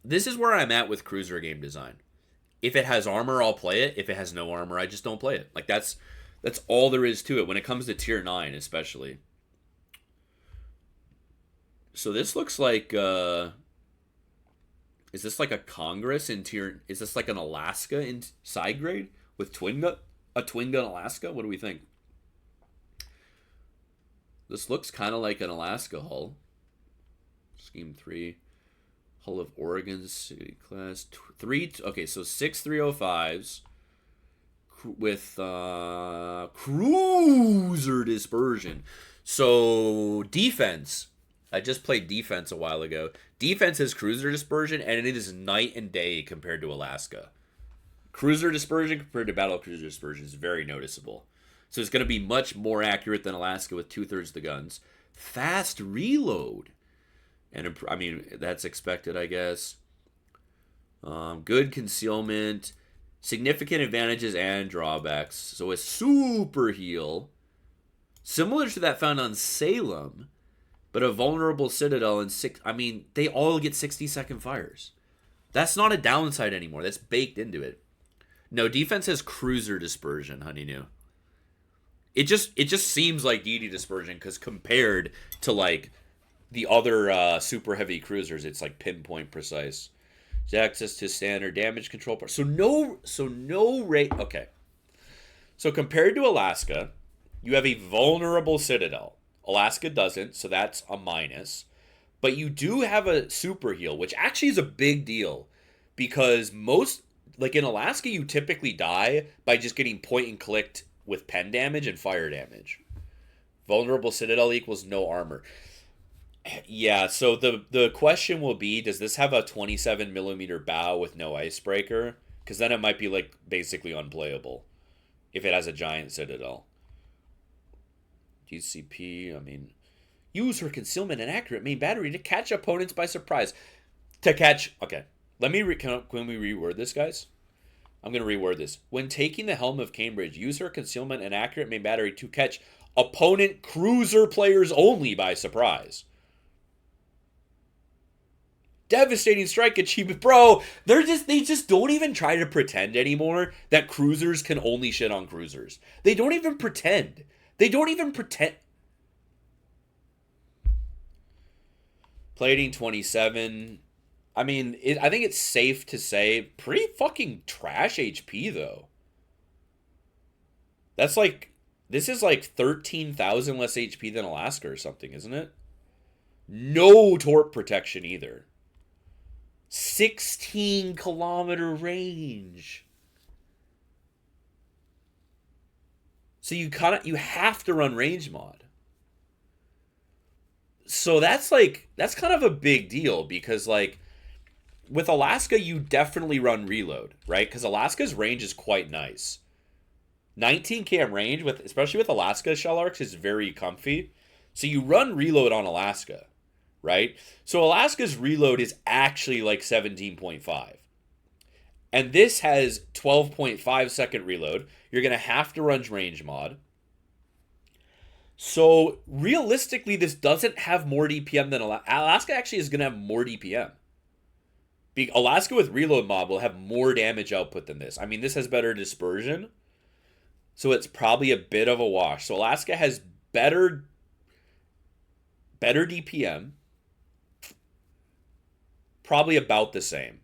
this is where I'm at with cruiser game design. If it has armor, I'll play it. If it has no armor, I just don't play it. Like that's all there is to it when it comes to tier 9 especially. So this looks like is this like a Congress in tier, is this like an Alaska in side grade with twin gun, a twin gun Alaska? What do we think? This looks kind of like an Alaska hull. Scheme 3. Hull of Oregon City class. Three. Okay, so 6 305s with cruiser dispersion. So defense. I just played defense a while ago. Defense has cruiser dispersion, and it is night and day compared to Alaska. Cruiser dispersion compared to battle cruiser dispersion is very noticeable. So it's going to be much more accurate than Alaska with 2/3 of the guns. Fast reload. And I mean, that's expected, I guess. Good concealment. Significant advantages and drawbacks. So a super heal. Similar to that found on Salem. But a vulnerable citadel and I mean, they all get 60-second fires. That's not a downside anymore. That's baked into it. No, defense has cruiser dispersion, honey new. It just seems like DD dispersion because compared to like the other super heavy cruisers, it's like pinpoint precise. It's access to standard damage control part. So no rate. Okay. So compared to Alaska, you have a vulnerable citadel. Alaska doesn't, so that's a minus. But you do have a super heal, which actually is a big deal because most, like in Alaska, you typically die by just getting point and clicked with pen damage and fire damage. Vulnerable citadel equals no armor. Yeah, so the question will be, does this have a 27 millimeter bow with no icebreaker? Because then it might be like basically unplayable if it has a giant citadel. DCP, I mean, use her concealment and accurate main battery to catch opponents by surprise. Okay, let me, can we reword this, guys? I'm going to reword this. When taking the helm of Cambridge, use her concealment and accurate main battery to catch opponent cruiser players only by surprise. Devastating strike achievement, bro. They just don't even try to pretend anymore that cruisers can only shit on cruisers. They don't even pretend. Plating 27. I mean, I think it's safe to say pretty fucking trash HP, though. That's like, this is like 13,000 less HP than Alaska or something, isn't it? No torp protection either. 16-kilometer range. So you have to run range mod. So that's kind of a big deal because like with Alaska, you definitely run reload, right? Because Alaska's range is quite nice. 19 km range, especially with Alaska shell arcs, is very comfy. So you run reload on Alaska, right? So Alaska's reload is actually like 17.5. And this has 12.5 second reload. You're going to have to run range mod. So realistically, this doesn't have more DPM than Alaska. Alaska actually is going to have more DPM. Alaska with reload mod will have more damage output than this. I mean, this has better dispersion. So it's probably a bit of a wash. So Alaska has better DPM. Probably about the same.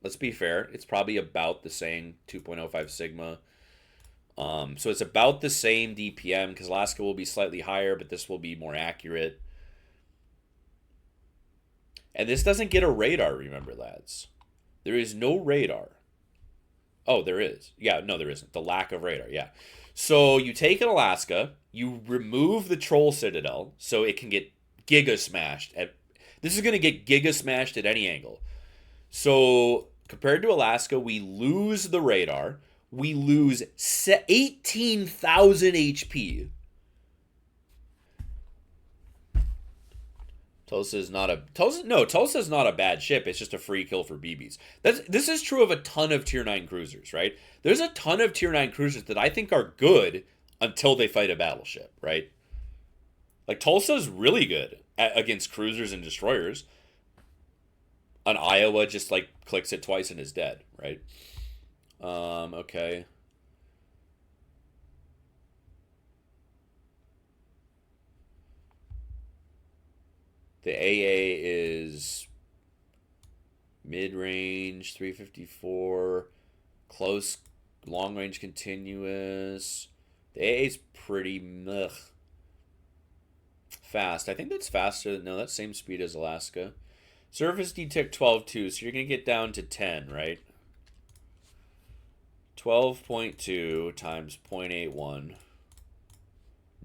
Let's be fair. It's probably about the same 2.05 Sigma. So it's about the same DPM because Alaska will be slightly higher, but this will be more accurate. And this doesn't get a radar, remember, lads. There is no radar. Oh, there is. Yeah, no, there isn't. The lack of radar, yeah. So you take an Alaska, you remove the Troll Citadel, so it can get giga smashed. This is going to get giga smashed at any angle. So compared to Alaska, we lose the radar. We lose 18,000 HP. Tulsa's not a bad ship. It's just a free kill for BBs. This is true of a ton of tier 9 cruisers, right? There's a ton of tier 9 cruisers that I think are good until they fight a battleship, right? Like Tulsa's really good against cruisers and destroyers An Iowa just like clicks it twice and is dead, right? Okay. The AA is mid-range, 354, close, long-range, continuous. The AA is pretty fast. I think that's faster. No, that's same speed as Alaska. Surface detect 12.2, so you're going to get down to 10, right? 12.2 times 0.81.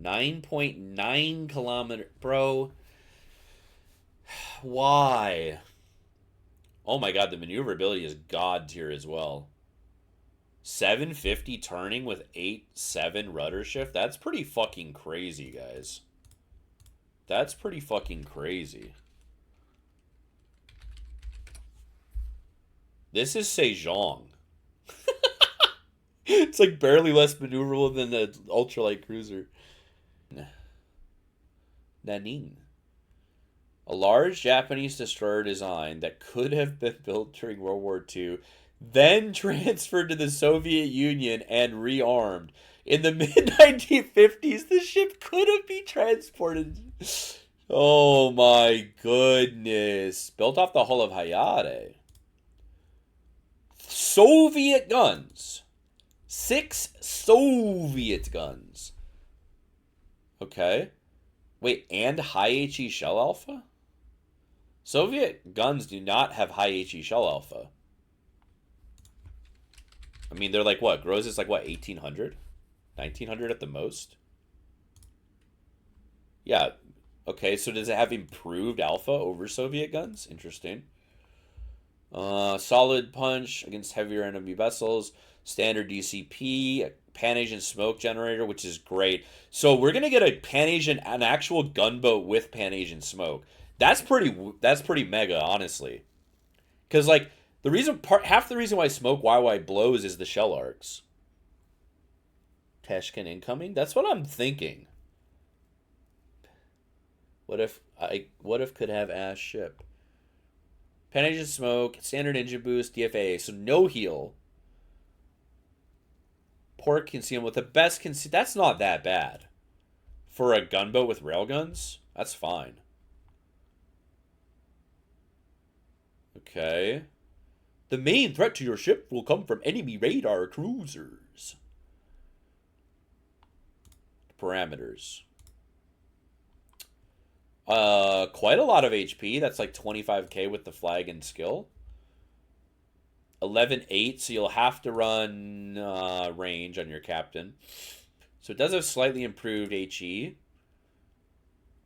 9.9 kilometer. Bro, why? Oh my god, the maneuverability is god tier as well. 750 turning with 8.7 rudder shift. That's pretty fucking crazy, guys. That's pretty fucking crazy. This is Sejong. It's like barely less maneuverable than the ultralight cruiser. Nanning. A large Japanese destroyer design that could have been built during World War II, then transferred to the Soviet Union and rearmed. In the mid-1950s, the ship could have been transported. Oh my goodness. Built off the hull of Hayate. Soviet guns. 6 Soviet guns. Okay. Wait, and high HE shell alpha? Soviet guns do not have high HE shell alpha. I mean, they're like what? Gross is like what, 1800? 1900 at the most? Yeah. Okay, so does it have improved alpha over Soviet guns? Interesting. Solid punch against heavier enemy vessels. Standard DCP. Pan-Asian smoke generator, which is great. So we're going to get an actual gunboat with Pan-Asian smoke. That's pretty mega, honestly. Because, like, half the reason why Smoke YY blows is the shell arcs. Teshkin incoming? That's what I'm thinking. What if could have ass ship? Pan-Asian smoke, standard engine boost, DFA. So no heal. Port concealment with the best concealment. That's not that bad. For a gunboat with railguns, that's fine. Okay. The main threat to your ship will come from enemy radar cruisers. Parameters. Quite a lot of HP. That's like 25k with the flag and skill. 11.8, so you'll have to run range on your captain. So it does have slightly improved HE.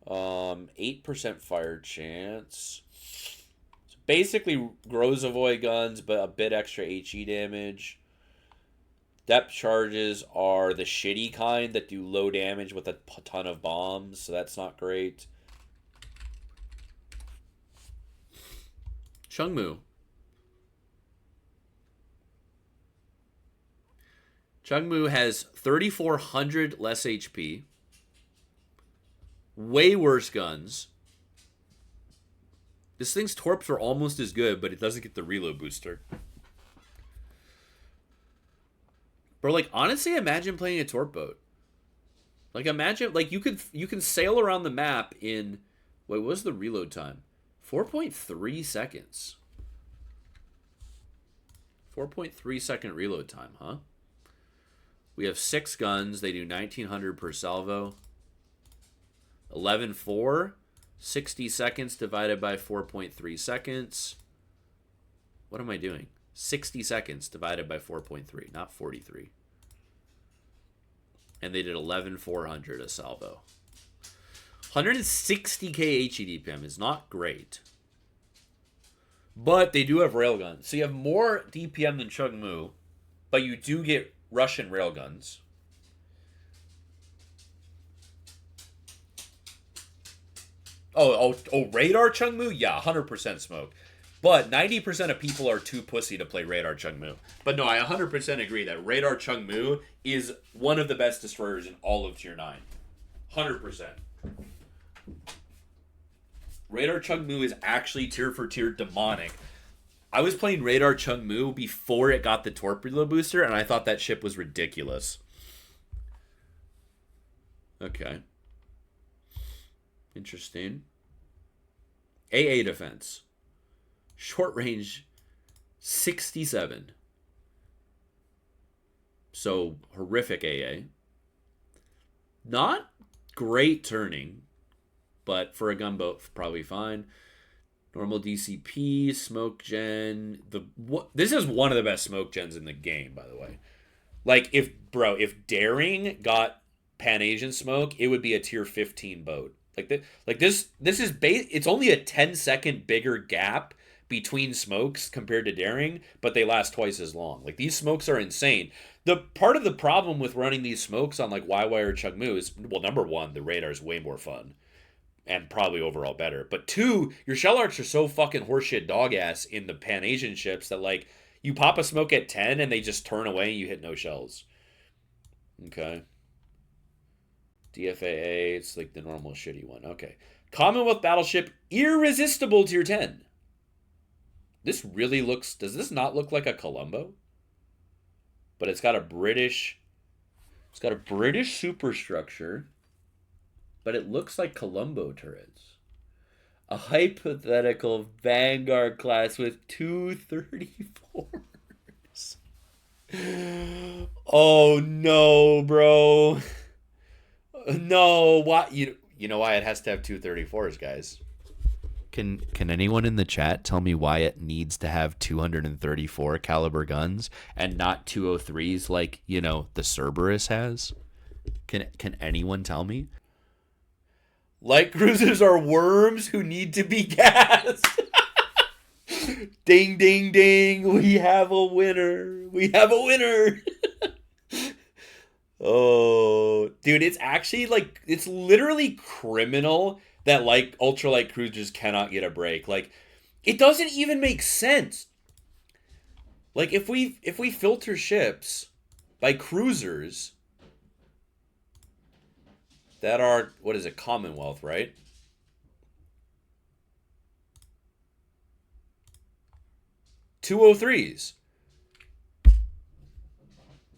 8% fire chance. So basically Grozavoy guns, but a bit extra HE damage. Depth charges are the shitty kind that do low damage with a ton of bombs, so that's not great. Chungmu. Chungmu has 3,400 less HP. Way worse guns. This thing's torps are almost as good, but it doesn't get the reload booster. Bro, like, honestly, imagine playing a torp boat. Like, imagine, like, you can sail around the map in, wait, what was the reload time? 4.3 seconds. 4.3 second reload time, huh? We have 6 guns. They do 1,900 per salvo. 11.4. 60 seconds divided by 4.3 seconds. What am I doing? 60 seconds divided by 4.3, not 43. And they did 11,400 a salvo. 160k HE DPM is not great. But they do have railguns. So you have more DPM than Chungmu, but you do get Russian railguns. Oh, radar Chungmu? Yeah, 100% smoke. But 90% of people are too pussy to play radar Chungmu. But no, I 100% agree that radar Chungmu is one of the best destroyers in all of Tier 9. 100%. Radar Chungmu is actually tier for tier demonic. I was playing Radar Chungmu before it got the torpedo booster, and I thought that ship was ridiculous. Okay. Interesting. AA defense. Short range 67. So horrific AA. Not great turning, but for a gunboat, probably fine. Normal DCP, smoke gen. This is one of the best smoke gens in the game, by the way. Like, if Daring got Pan Asian smoke, it would be a tier 15 boat. This is it's only a 10-second bigger gap between smokes compared to Daring, but they last twice as long. Like, these smokes are insane. The part of the problem with running these smokes on like YY or Chungmu is, well, number one, the radar is way more fun and probably overall better. But two, your shell arcs are so fucking horseshit dog ass in the Pan Asian ships that like you pop a smoke at 10 and they just turn away and you hit no shells. Okay. DFAA, it's like the normal shitty one. Okay. Commonwealth battleship Irresistible tier 10. This really looks, does this not look like a Colombo? But it's got a British superstructure, but it looks like Colombo turrets. A hypothetical Vanguard class with 234s. Oh no, bro. No, why you know why it has to have 234s, guys? Can anyone in the chat tell me why it needs to have 234 caliber guns and not 203s like, you know, the Cerberus has? Can anyone tell me? Light cruisers are worms who need to be gassed. Ding, ding, ding. We have a winner. We have a winner. Oh, dude, it's actually like, it's literally criminal that like ultralight cruisers cannot get a break. Like, it doesn't even make sense. Like, if we filter ships by cruisers that are, what is it, Commonwealth, right? .203s.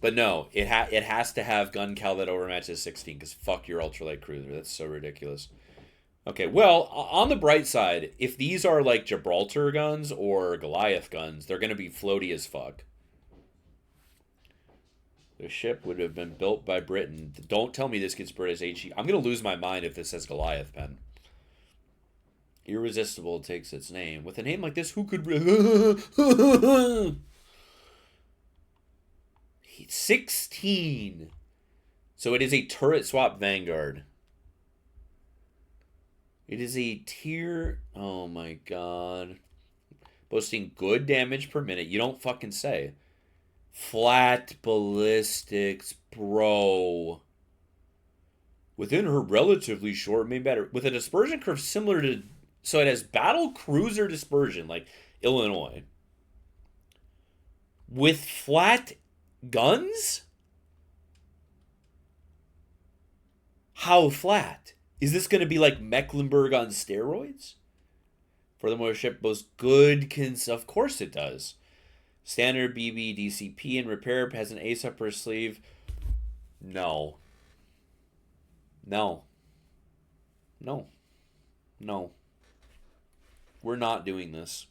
But no, it has to have gun cal that overmatches 16, because fuck your ultralight cruiser. That's so ridiculous. Okay, well, on the bright side, if these are like Gibraltar guns or Goliath guns, they're going to be floaty as fuck. The ship would have been built by Britain. Don't tell me this gets British HE. I'm going to lose my mind if this says Goliath, pen. Irresistible takes its name. With a name like this, who could... 16. So it is a turret swap Vanguard. It is a tier... Oh my god. Boasting good damage per minute. You don't fucking say. Flat ballistics, bro. Within her relatively short main battery. With a dispersion curve similar to... So it has battle cruiser dispersion, like Illinois. With flat guns? How flat? Is this going to be like Mecklenburg on steroids? Furthermore, ship boasts good of course it does. Standard BB DCP and repair has an ace up her sleeve. No. No. No. No. We're not doing this.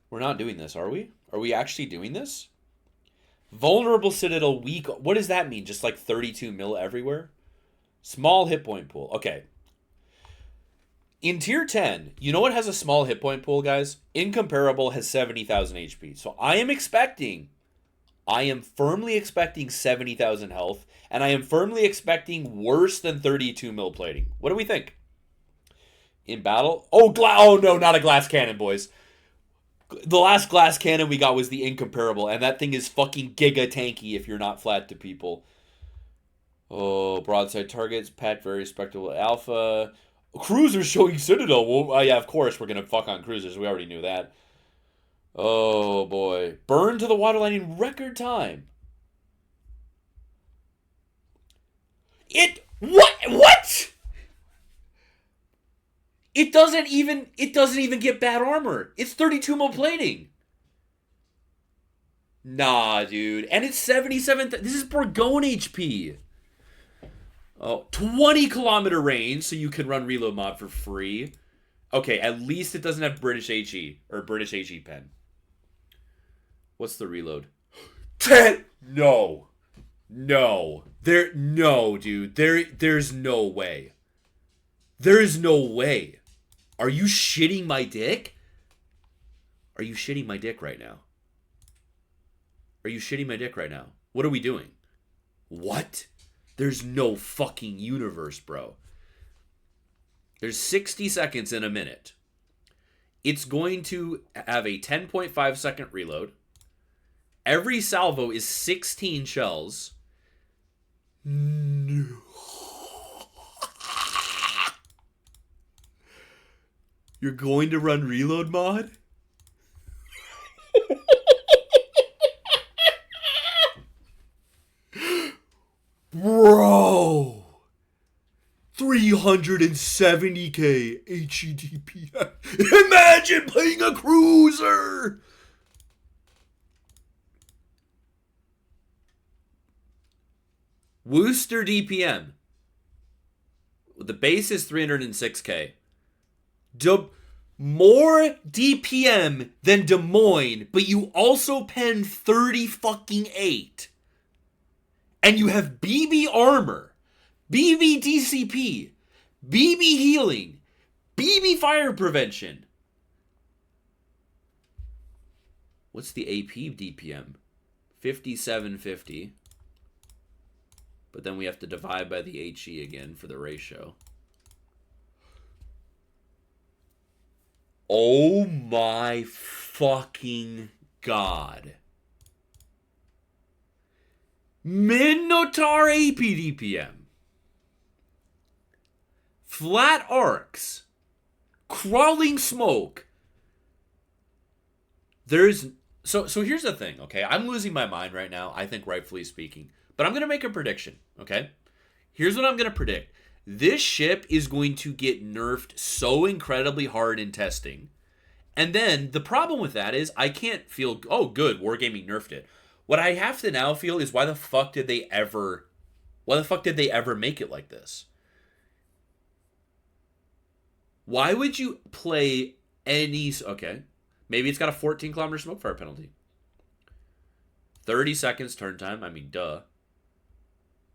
We're not doing this, are we? Are we actually doing this? Vulnerable Citadel weak. What does that mean? Just like 32 mil everywhere? Small hit point pool. Okay. In tier 10, you know what has a small hit point pool, guys? Incomparable has 70,000 HP. So I am firmly expecting 70,000 health, and I am firmly expecting worse than 32 mil plating. What do we think? In battle? Oh no, not a glass cannon, boys. The last glass cannon we got was the Incomparable, and that thing is fucking giga tanky if you're not flat to people. Oh, broadside targets, Pat, very respectable alpha. Cruisers showing Citadel. Well, yeah, of course we're going to fuck on cruisers. We already knew that. Oh, boy. Burn to the waterline in record time. What? It doesn't even get bad armor. It's 32 mil plating. Nah, dude. And it's 77. This is Borgone HP. Oh, 20 kilometer range, so you can run reload mod for free. Okay, at least it doesn't have British HE or British HE pen. What's the reload? 10. No. No. No, dude. There's no way. There is no way. Are you shitting my dick? Are you shitting my dick right now? Are you shitting my dick right now? What are we doing? What? There's no fucking universe, bro. There's 60 seconds in a minute. It's going to have a 10.5 second reload. Every salvo is 16 shells. No. You're going to run reload mod? Bro. 370k HEDPM. Imagine playing a cruiser. Worcester DPM. The base is 306k. More DPM than Des Moines, but you also pen 30 fucking 8. And you have BB armor, BB DCP, BB healing, BB fire prevention. What's the AP DPM? 5750. But then we have to divide by the HE again for the ratio. Oh my fucking god. Minotaur AP DPM. Flat arcs. Crawling smoke. So here's the thing, okay? I'm losing my mind right now, I think rightfully speaking. But I'm going to make a prediction, okay? Here's what I'm going to predict. This ship is going to get nerfed so incredibly hard in testing. And then the problem with that is I can't feel, oh, good, Wargaming nerfed it. What I have to now feel is why the fuck did they ever make it like this? Why would you play any, okay, maybe it's got a 14 kilometer smoke fire penalty. 30 seconds turn time, I mean, duh.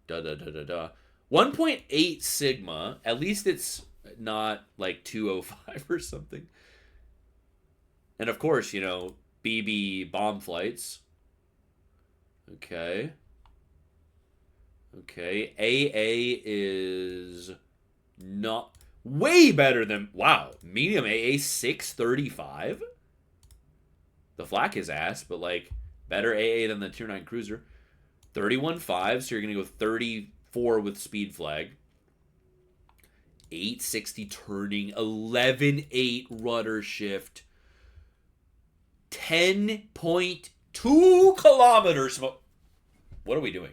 1.8 sigma, at least it's not like 205 or something. And of course, you know, BB bomb flights. Okay. AA is not way better than, wow, medium AA 635. The flak is ass, but like better AA than the tier 9 cruiser. 31.5, so you're going to go 34 with speed flag. 860 turning, 11.8 rudder shift. 10.2 kilometers. What are we doing?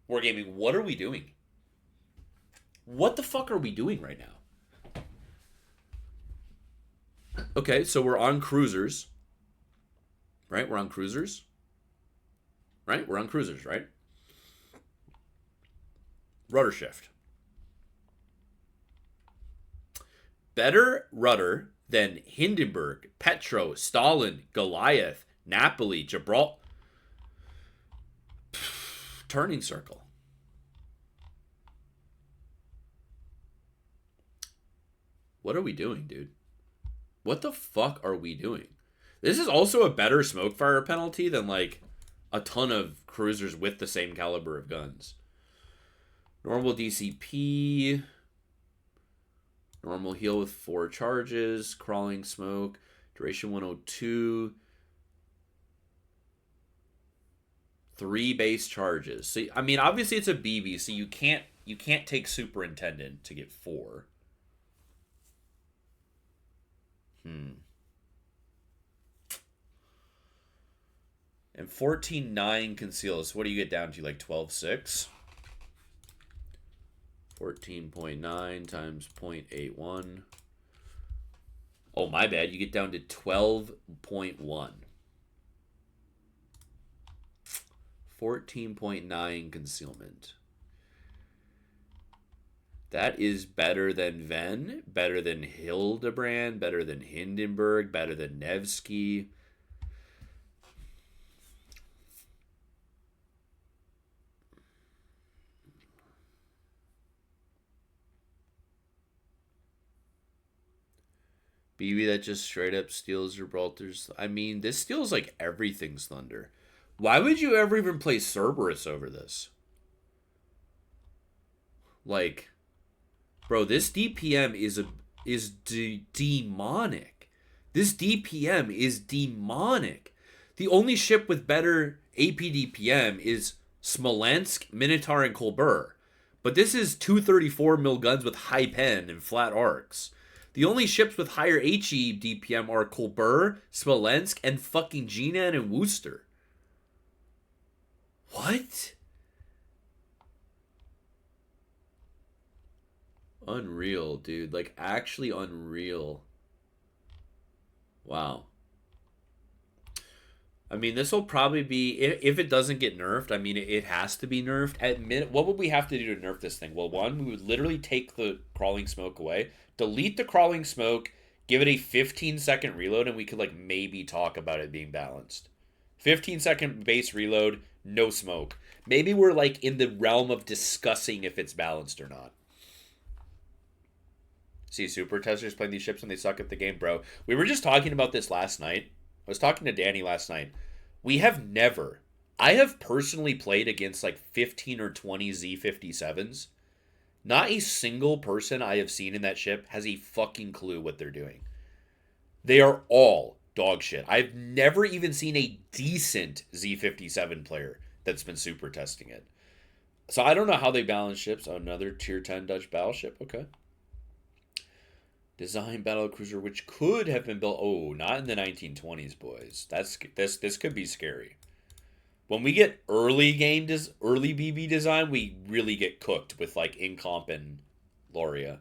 Wargaming, what are we doing? What the fuck are we doing right now? Okay, so we're on cruisers. Right? We're on cruisers. Right? We're on cruisers, right? Rudder shift. Better rudder than Hindenburg, Petro, Stalin, Goliath, Napoli, Gibraltar. Turning circle. What are we doing, dude? What the fuck are we doing? This is also a better smoke fire penalty than like a ton of cruisers with the same caliber of guns. Normal DCP. Normal heal with 4 charges. Crawling smoke. Duration 102. 3 base charges. So I mean, obviously it's a BB, so you can't take superintendent to get 4. And 14.9 conceals. What do you get down to? Like 12.6? 14.9 times 0.81. Oh, my bad. You get down to 12.1. 14.9 concealment. That is better than Ven, better than Hildebrand, better than Hindenburg, better than Nevsky. BB that just straight up steals Gibraltar's. I mean, this steals like everything's thunder. Why would you ever even play Cerberus over this? Like, bro, this DPM is demonic. This DPM is demonic. The only ship with better AP DPM is Smolensk, Minotaur, and Colbert. But this is 234 mil guns with high pen and flat arcs. The only ships with higher HE DPM are Colbert, Smolensk, and fucking Jinan and Worcester. What? Unreal, dude. Like, actually unreal. Wow. I mean, this will probably be, if it doesn't get nerfed, I mean, it has to be nerfed. What would we have to do to nerf this thing? Well, one, we would literally take the crawling smoke away, delete the crawling smoke, give it a 15-second reload, and we could, like, maybe talk about it being balanced. 15-second base reload, no smoke. Maybe we're, like, in the realm of discussing if it's balanced or not. See, super testers playing these ships when they suck at the game, bro. We were just talking about this last night. I was talking to Danny last night. I have personally played against like 15 or 20 Z57s. Not a single person I have seen in that ship has a fucking clue what they're doing. They are all dog shit. I've never even seen a decent Z57 player that's been super testing it. So I don't know how they balance ships. Oh, another tier 10 Dutch battleship. Okay. Design battle cruiser, which could have been built. Oh, not in the 1920s, boys. This could be scary. When we get early BB design, we really get cooked with like Incomp and Loria.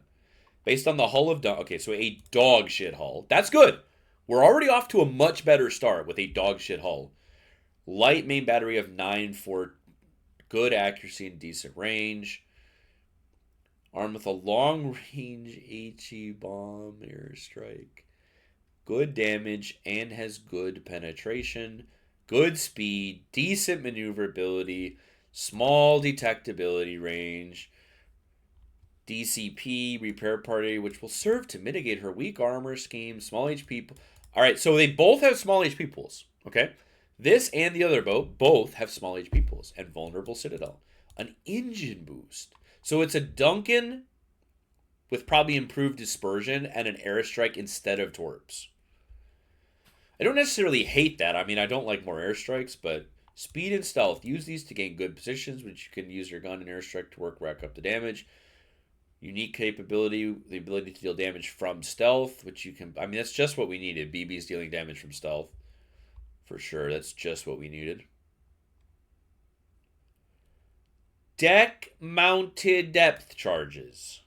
Based on the hull of okay, so a dog shit hull. That's good. We're already off to a much better start with a dog shit hull. Light main battery of 9 for good accuracy and decent range. Armed with a long-range HE bomb airstrike. Good damage and has good penetration. Good speed. Decent maneuverability. Small detectability range. DCP, repair party, which will serve to mitigate her weak armor scheme. Small HP. Alright, so they both have small HP pools. Okay? This and the other boat both have small HP pools. And vulnerable citadel. An engine boost. So it's a Duncan with probably improved dispersion and an airstrike instead of torps. I don't necessarily hate that. I mean, I don't like more airstrikes, but speed and stealth. Use these to gain good positions, which you can use your gun and airstrike to rack up the damage. Unique capability, the ability to deal damage from stealth, which you can... I mean, that's just what we needed. BB's dealing damage from stealth. For sure, that's just what we needed. Deck-mounted depth charges.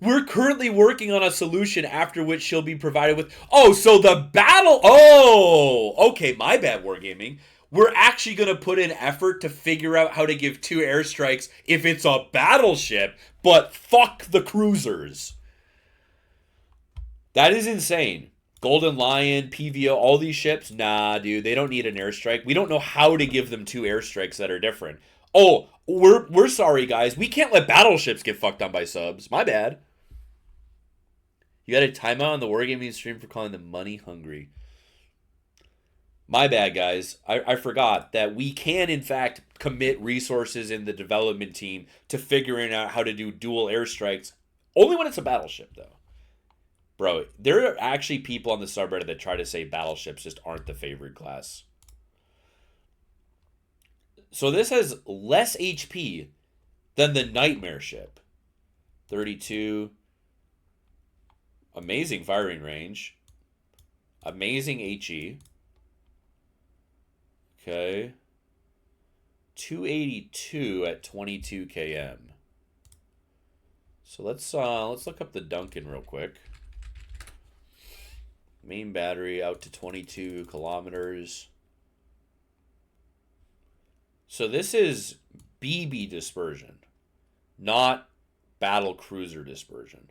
We're currently working on a solution after which she'll be provided with... so the battle... okay, my bad, Wargaming. We're actually going to put in effort to figure out how to give 2 airstrikes if it's a battleship, but fuck the cruisers. That is insane. Golden Lion, PVO, all these ships, nah, dude, they don't need an airstrike. We don't know how to give them 2 airstrikes that are different. We're sorry, guys. We can't let battleships get fucked on by subs. My bad. You got a timeout on the Wargaming stream for calling them money hungry. My bad, guys. I forgot that we can, in fact, commit resources in the development team to figuring out how to do dual airstrikes. Only when it's a battleship, though. Bro, there are actually people on the subreddit that try to say battleships just aren't the favorite class. So this has less HP than the Nightmare ship. 32. Amazing firing range. Amazing HE. Okay. 282 at 22 km. So let's look up the Duncan real quick. Main battery out to 22 kilometers. So this is BB dispersion, not battle cruiser dispersion.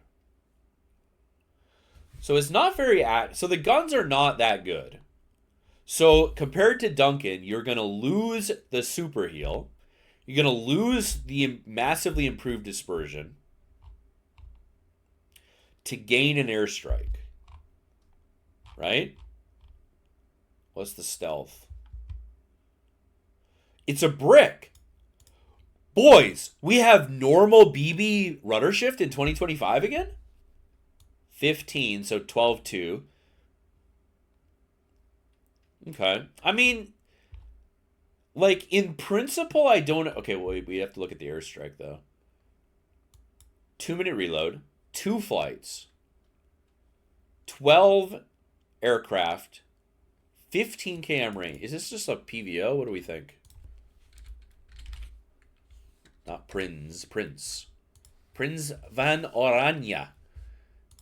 So it's not very so the guns are not that good. So compared to Duncan, you're going to lose the super heal. You're going to lose the massively improved dispersion to gain an airstrike. Right? What's the stealth? It's a brick. Boys, we have normal BB rudder shift in 2025 again? 15, so 12-2. Okay. I mean, like, in principle, I don't... Okay, well, we have to look at the airstrike, though. 2-minute reload. 2 flights. 12 aircraft. 15 km range. Is this just a PVO? What do we think? Not Prince. Prince van Oranje.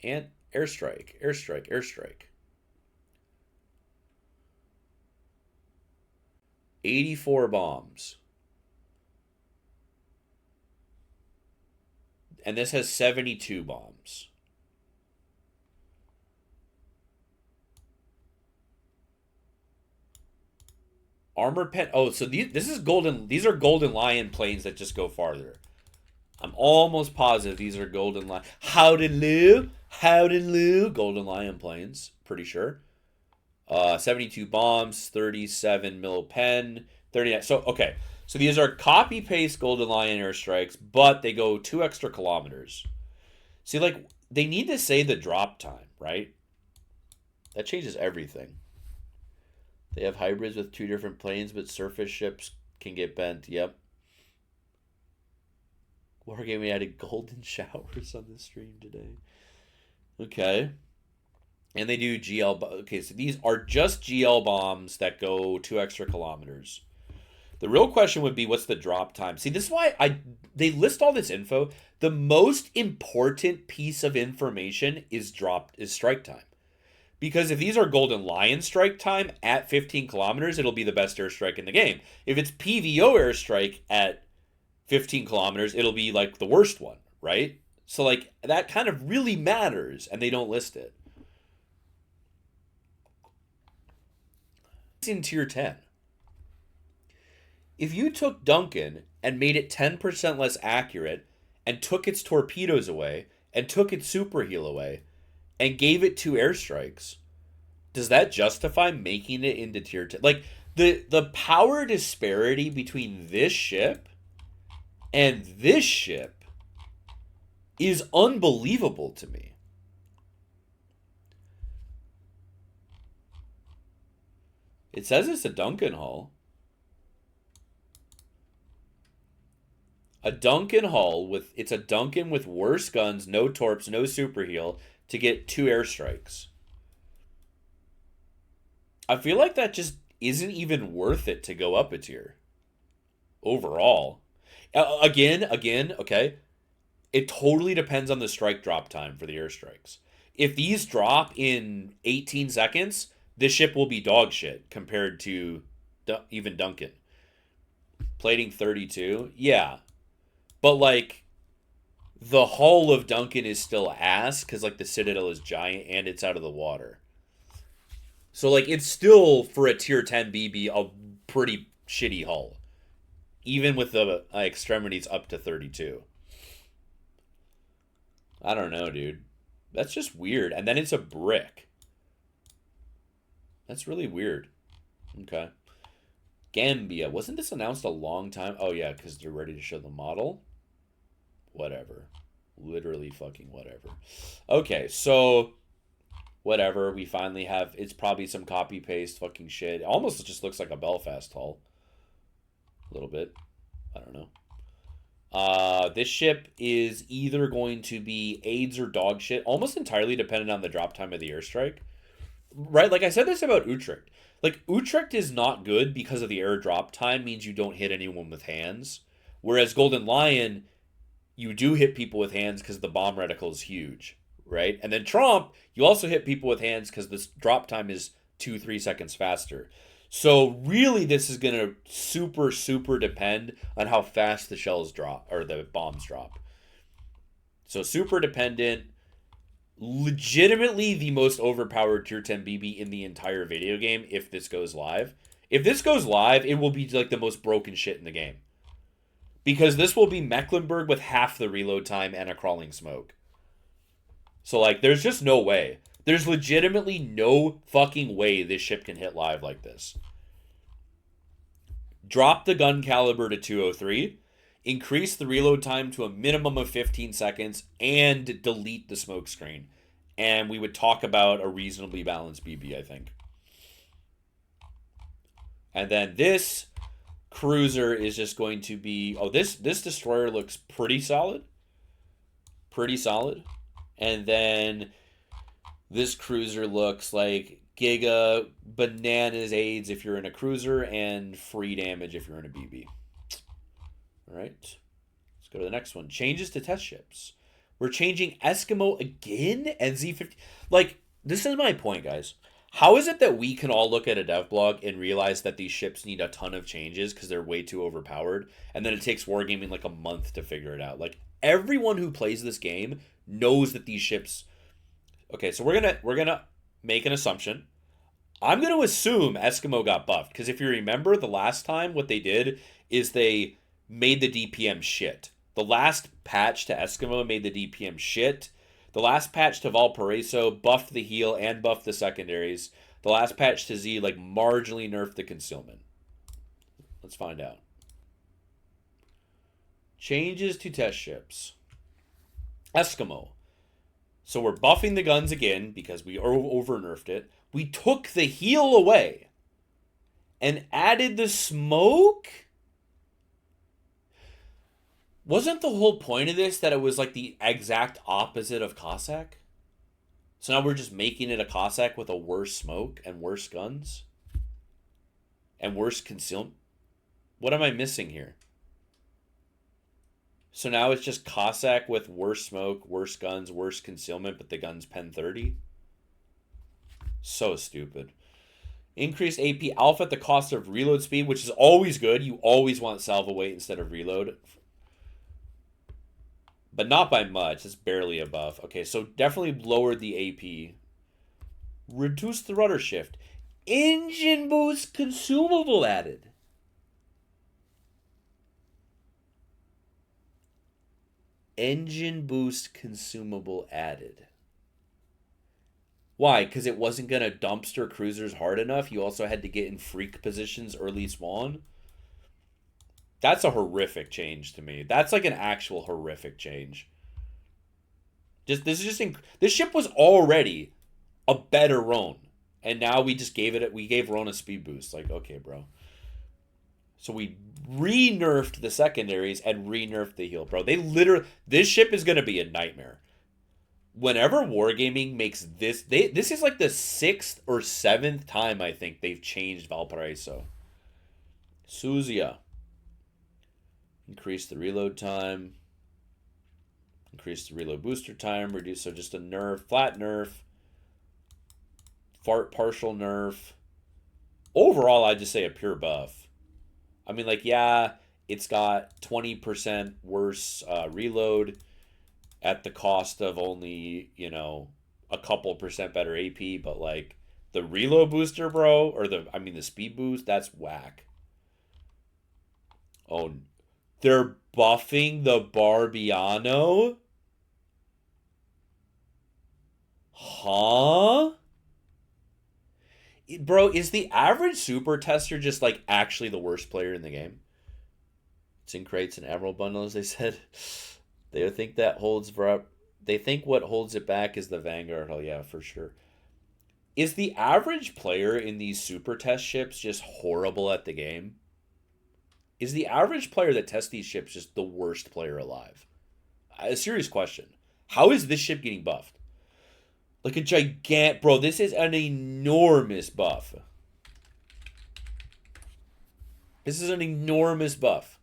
And airstrike. 84 bombs. And this has 72 bombs. Armored pen. Oh, so this is golden. These are Golden Lion planes that just go farther. I'm almost positive these are Golden Lion. Howden Lou. Golden Lion planes. Pretty sure. 72 bombs, 37 mil pen, 39. So, okay. So these are copy-paste Golden Lion airstrikes, but they go 2 extra kilometers. See, like, they need to say the drop time, right? That changes everything. They have hybrids with 2 different planes, but surface ships can get bent. Yep. Wargaming added golden showers on the stream today. Okay. And they do GL... Okay, so these are just GL bombs that go 2 extra kilometers. The real question would be, what's the drop time? See, this is why they list all this info. The most important piece of information is strike time. Because if these are Golden Lion strike time at 15 kilometers, it'll be the best airstrike in the game. If it's PVO airstrike at 15 kilometers, it'll be like the worst one, right? So like that kind of really matters, and they don't list it. It's in tier 10. If you took Duncan and made it 10% less accurate and took its torpedoes away and took its super heal away and gave it 2 airstrikes, does that justify making it into tier 10? Like, the power disparity between this ship and this ship is unbelievable to me. It says it's a Duncan hull. A Duncan hull it's a Duncan with worse guns, no torps, no super heal to get 2 airstrikes. I feel like that just isn't even worth it to go up a tier. Overall. Again, okay. It totally depends on the strike drop time for the airstrikes. If these drop in 18 seconds, this ship will be dog shit compared to even Duncan. Plating 32? Yeah. But, like, the hull of Duncan is still ass because, like, the Citadel is giant and it's out of the water. So, like, it's still, for a tier 10 BB, a pretty shitty hull. Even with the extremities up to 32. I don't know, dude. That's just weird. And then it's a brick. That's really weird. Okay. Gambia. Wasn't this announced a long time? Oh, yeah, because they're ready to show the model. Whatever. Literally fucking whatever. Okay, so... Whatever. We finally have... It's probably some copy-paste fucking shit. It almost just looks like a Belfast hull. A little bit. I don't know. This ship is either going to be AIDS or dog shit. Almost entirely dependent on the drop time of the airstrike. Right? Like I said this about Utrecht. Like, Utrecht is not good because of the air drop time means you don't hit anyone with hands. Whereas Golden Lion you do hit people with hands because the bomb reticle is huge, right? And then Tromp, you also hit people with hands because this drop time is 2-3 seconds faster. So really, this is gonna super depend on how fast the shells drop or the bombs drop. So super dependent. Legitimately the most overpowered tier 10 BB in the entire video game if this goes live. If this goes live, it will be like the most broken shit in the game. Because this will be Mecklenburg with half the reload time and a crawling smoke. So, like, there's just no way. There's legitimately no fucking way this ship can hit live like this. Drop the gun caliber to 203. Increase the reload time to a minimum of 15 seconds. And delete the smoke screen. And we would talk about a reasonably balanced BB, I think. And then this cruiser is just going to be... Oh, this destroyer looks pretty solid. Pretty solid. And then this cruiser looks like Giga Bananas AIDS if you're in a cruiser and free damage if you're in a BB. All right. Let's go to the next one. Changes to test ships. We're changing Eskimo again and Z50. Like, this is my point, guys. How is it that we can all look at a devblog and realize that these ships need a ton of changes because they're way too overpowered, and then it takes Wargaming like a month to figure it out? Like, everyone who plays this game knows that these ships... Okay, so we're gonna make an assumption. I'm gonna assume Eskimo got buffed, because if you remember the last time, what they did is they made the DPM shit. The last patch to Eskimo made the DPM shit. The last patch to Valparaiso buffed the heal and buffed the secondaries. The last patch to Z, like, marginally nerfed the concealment. Let's find out. Changes to test ships. Eskimo. So we're buffing the guns again because we over-nerfed it. We took the heal away and added the smoke? Wasn't the whole point of this that it was like the exact opposite of Cossack? So now we're just making it a Cossack with a worse smoke and worse guns? And worse concealment? What am I missing here? So now it's just Cossack with worse smoke, worse guns, worse concealment, but the gun's pen 30? So stupid. Increased AP Alpha at the cost of reload speed, which is always good. You always want salvo weight instead of reload. But not by much. It's barely a buff. Okay, so definitely lowered the AP. Reduced the rudder shift. Engine boost consumable added. Engine boost consumable added. Why? Because it wasn't going to dumpster cruisers hard enough? You also had to get in freak positions early spawn? That's a horrific change to me. That's like an actual horrific change. This ship was already a better Roan, and now we gave Roan a speed boost. Like, okay, bro. So we re-nerfed the secondaries and re-nerfed the heal, bro. This ship is gonna be a nightmare. Whenever Wargaming makes this, this is like the 6th or 7th time I think they've changed Valparaiso. Suzia. Increase the reload time. Increase the reload booster time. Reduce, so just a nerf, flat nerf. Partial nerf. Overall, I'd just say a pure buff. I mean, like, yeah, it's got 20% worse reload at the cost of only, you know, a couple percent better AP, but, like, the reload booster, bro, or the speed boost, that's whack. Oh, they're buffing the Barbiano? Huh? Bro, is the average super tester just, like, actually the worst player in the game? It's in crates and emerald bundles, they said. They think that they think what holds it back is the Vanguard. Oh, yeah, for sure. Is the average player in these super test ships just horrible at the game? Is the average player that tests these ships just the worst player alive? A serious question. How is this ship getting buffed? Like a gigantic... Bro, this is an enormous buff. This is an enormous buff.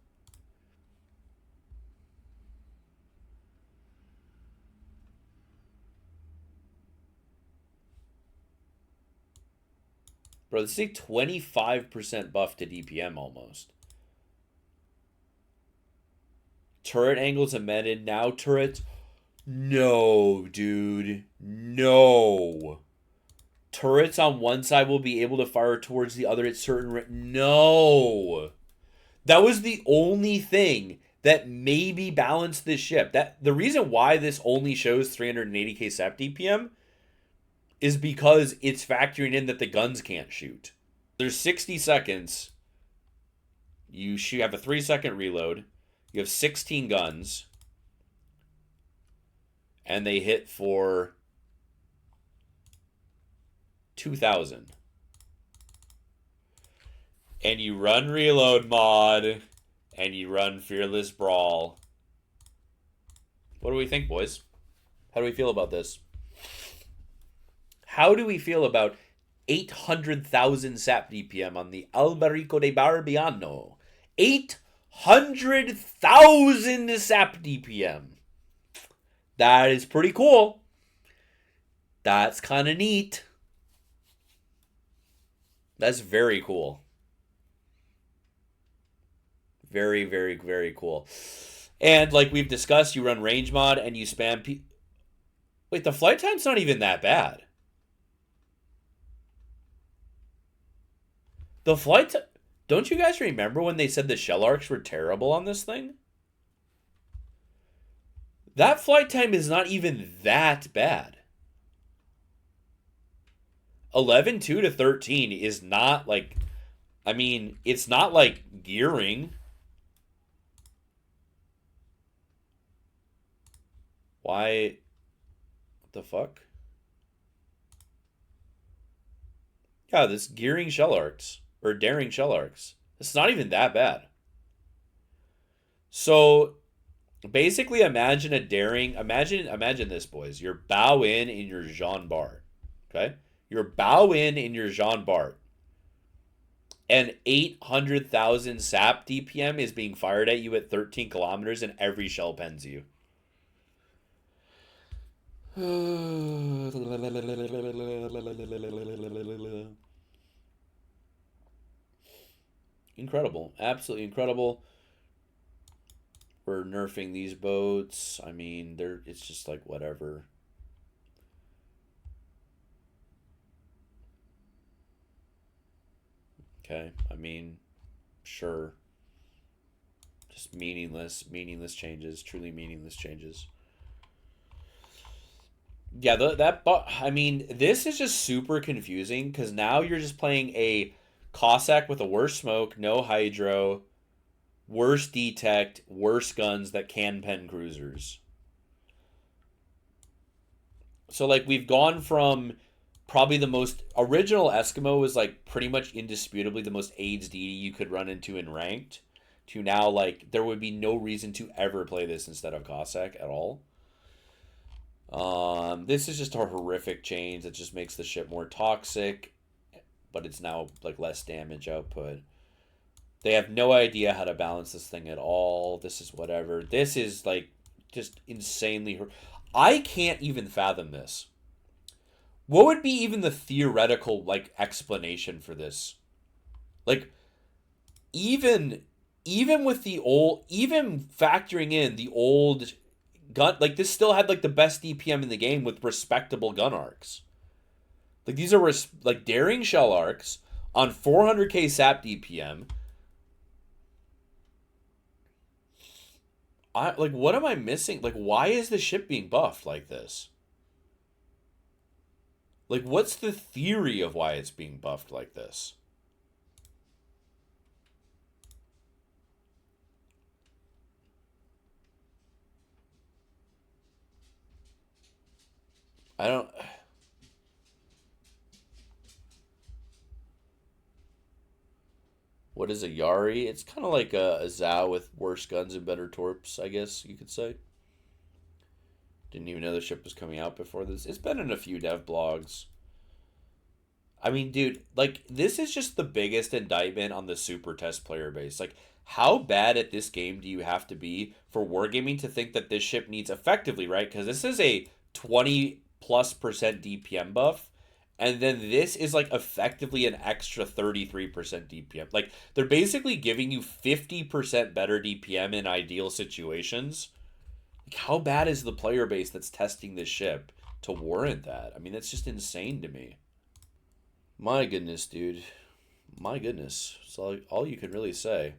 Bro, this is a 25% buff to DPM almost. Turret angles amended. Now turrets. No, dude. No. Turrets on one side will be able to fire towards the other at certain... No. That was the only thing that maybe balanced this ship. The reason why this only shows 380k SAP DPM is because it's factoring in that the guns can't shoot. There's 60 seconds. You have a 3-second reload. You have 16 guns. And they hit for 2,000. And you run reload mod. And you run Fearless Brawl. What do we think, boys? How do we feel about this? How do we feel about 800,000 SAP DPM on the Alberico de Barbiano? 800,000 SAP DPM. That is pretty cool. That's kind of neat. That's very cool. Very, very, very cool. And like we've discussed, you run range mod and you spam... Wait, the flight time's not even that bad. The flight... Don't you guys remember when they said the shell arcs were terrible on this thing? That flight time is not even that bad. 11.2 to 13 is not like... I mean, it's not like gearing. Why? What the fuck? Yeah, this gearing shell arcs. Or daring shell arcs. It's not even that bad. So, basically imagine a daring... Imagine this, boys. You're bow in your Jean Bart. Okay? You're bow in your Jean Bart. And 800,000 SAP DPM is being fired at you at 13 kilometers and every shell pens you. Incredible. Absolutely incredible. We're nerfing these boats. I mean, it's just like whatever. Okay, I mean, sure. Just meaningless changes, truly meaningless changes. Yeah, I mean, this is just super confusing because now you're just playing a Cossack with a worse smoke, no hydro, worse detect, worse guns that can pen cruisers. So, like, we've gone from probably the most... Original Eskimo was, like, pretty much indisputably the most AIDS DD you could run into in ranked, to now, like, there would be no reason to ever play this instead of Cossack at all. This is just a horrific change that just makes the ship more toxic, but it's now, like, less damage output. They have no idea how to balance this thing at all. This is whatever. This is, like, just insanely... I can't even fathom this. What would be even the theoretical, like, explanation for this? Like, even with the old... Even factoring in the old gun... Like, this still had, like, the best DPM in the game with respectable gun arcs. Like, these are, like, daring shell arcs on 400k SAP DPM. Like, what am I missing? Like, why is the ship being buffed like this? Like, what's the theory of why it's being buffed like this? I don't... What is a Yari? It's kind of like a Zao with worse guns and better torps, I guess you could say. Didn't even know the ship was coming out before this. It's been in a few dev blogs. I mean, dude, like, this is just the biggest indictment on the super test player base. Like, how bad at this game do you have to be for Wargaming to think that this ship needs effectively, right? Because this is a 20+% DPM buff. And then this is like effectively an extra 33% DPM. Like they're basically giving you 50% better DPM in ideal situations. Like how bad is the player base that's testing this ship to warrant that? I mean, that's just insane to me. My goodness, dude. My goodness. That's all you can really say.